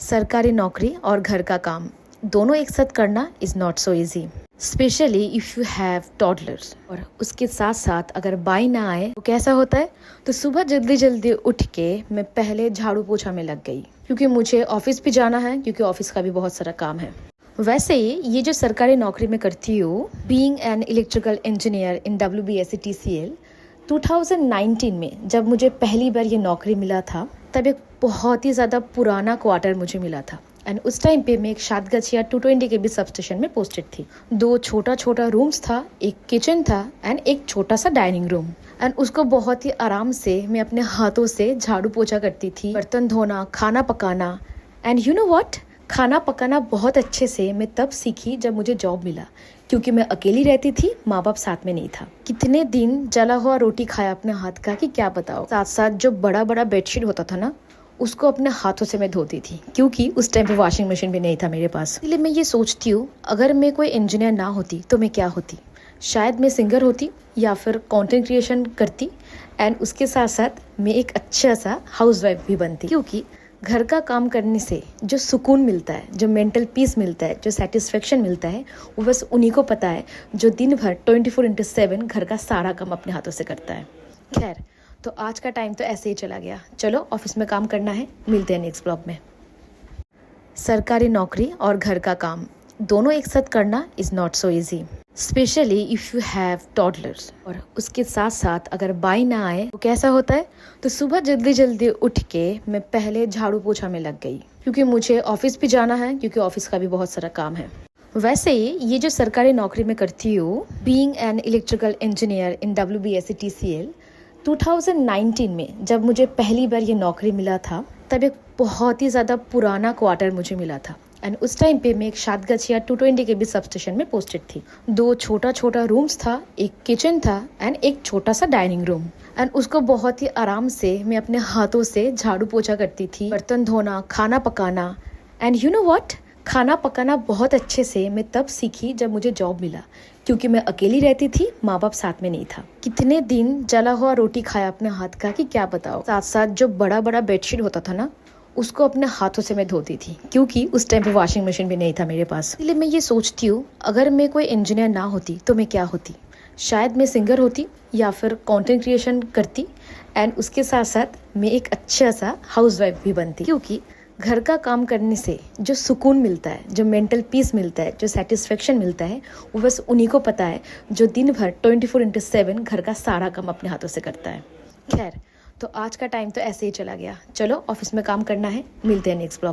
सरकारी नौकरी और घर का काम दोनों एक साथ करना is not so easy, specially if you have toddlers. और उसके साथ साथ अगर बाई ना आए तो कैसा होता है। तो सुबह जल्दी जल्दी उठ के मैं पहले झाड़ू पोछा में लग गई, क्योंकि मुझे ऑफिस भी जाना है, क्योंकि ऑफिस का भी बहुत सारा काम है। वैसे ही ये जो सरकारी नौकरी में करती हूँ, being an electrical engineer in WBSc-TCL, 2019 में जब मुझे पहली बार ये नौकरी मिला था, तब एक बहुत ही ज़्यादा पुराना क्वार्टर मुझे मिला था। एंड उस टाइम पे मैं एक सातगछिया 220 के बी सब स्टेशन में पोस्टेड थी। 2 छोटा छोटा रूम्स था, एक किचन था एंड एक छोटा सा डाइनिंग रूम। एंड उसको बहुत ही आराम से मैं अपने हाथों से झाड़ू पोछा करती थी, बर्तन धोना, खाना पकाना। एंड यू नो व्हाट, खाना पकाना बहुत अच्छे से मैं तब सीखी जब मुझे जॉब मिला, क्योंकि मैं अकेली रहती थी, माँ बाप साथ में नहीं था। कितने दिन जला हुआ रोटी खाया अपने हाथ का कि क्या बताओ। साथ साथ जो बड़ा बड़ा बेडशीट होता था ना, उसको अपने हाथों से मैं धोती थी, क्योंकि उस टाइम पे वॉशिंग मशीन भी नहीं था मेरे पास। इसलिए मैं ये सोचती हूँ, अगर मैं कोई इंजीनियर ना होती तो मैं क्या होती। शायद मैं सिंगर होती या फिर कंटेंट क्रिएशन करती, एंड उसके साथ साथ मैं एक अच्छा सा हाउसवाइफ भी बनती, क्योंकि घर का काम करने से जो सुकून मिलता है, जो मेंटल पीस मिलता है, जो सेटिस्फेक्शन मिलता है, वो बस उन्हीं को पता है जो दिन भर 24/7 घर का सारा काम अपने हाथों से करता है। खैर, तो आज का टाइम तो ऐसे ही चला गया। चलो ऑफिस में काम करना है, मिलते हैं नेक्स्ट ब्लॉग में। सरकारी नौकरी और घर का काम दोनों एक साथ करना is not so easy, specially if you have toddlers. और उसके साथ साथ अगर बाई ना आए तो कैसा होता है। तो सुबह जल्दी जल्दी उठ के मैं पहले झाड़ू पोछा में लग गई, क्योंकि मुझे ऑफिस भी जाना है, क्योंकि ऑफिस का भी बहुत सारा काम है। वैसे ही ये जो सरकारी नौकरी में करती हूँ, being an electrical engineer in WBSc-TCL, 2019 में जब मुझे पहली बार ये नौकरी मिला था, तब एक बहुत ही ज़्यादा पुराना क्वार्टर मुझे मिला था। एंड उस टाइम पे मैं एक सातगछिया 220 के बी सब स्टेशन में पोस्टेड थी। 2 छोटा छोटा रूम्स था, एक किचन था एंड एक छोटा सा डाइनिंग रूम। एंड उसको बहुत ही आराम से मैं अपने हाथों से झाड़ू पोछा करती थी, बर्तन धोना, खाना पकाना। एंड यू नो व्हाट, खाना पकाना बहुत अच्छे से मैं तब सीखी जब मुझे जॉब मिला, क्योंकि मैं अकेली रहती थी, माँ बाप साथ में नहीं था। कितने दिन जला हुआ रोटी खाया अपने हाथ का कि क्या बताओ। साथ साथ जो बड़ा बड़ा बेडशीट होता था ना, उसको अपने हाथों से मैं धोती थी, क्योंकि उस टाइम पे वॉशिंग मशीन भी नहीं था मेरे पास। इसलिए मैं ये सोचती हूँ, अगर मैं कोई इंजीनियर ना होती तो मैं क्या होती। शायद मैं सिंगर होती या फिर कंटेंट क्रिएशन करती, एंड उसके साथ साथ मैं एक अच्छा सा हाउसवाइफ भी बनती, क्योंकि घर का काम करने से जो सुकून मिलता है, जो मेंटल पीस मिलता है, जो सेटिस्फेक्शन मिलता है, वो बस उन्हीं को पता है जो दिन भर 24/7 घर का सारा काम अपने हाथों से करता है। खैर, तो आज का टाइम तो ऐसे ही चला गया। चलो ऑफिस में काम करना है, मिलते हैं नेक्स्ट ब्लॉग।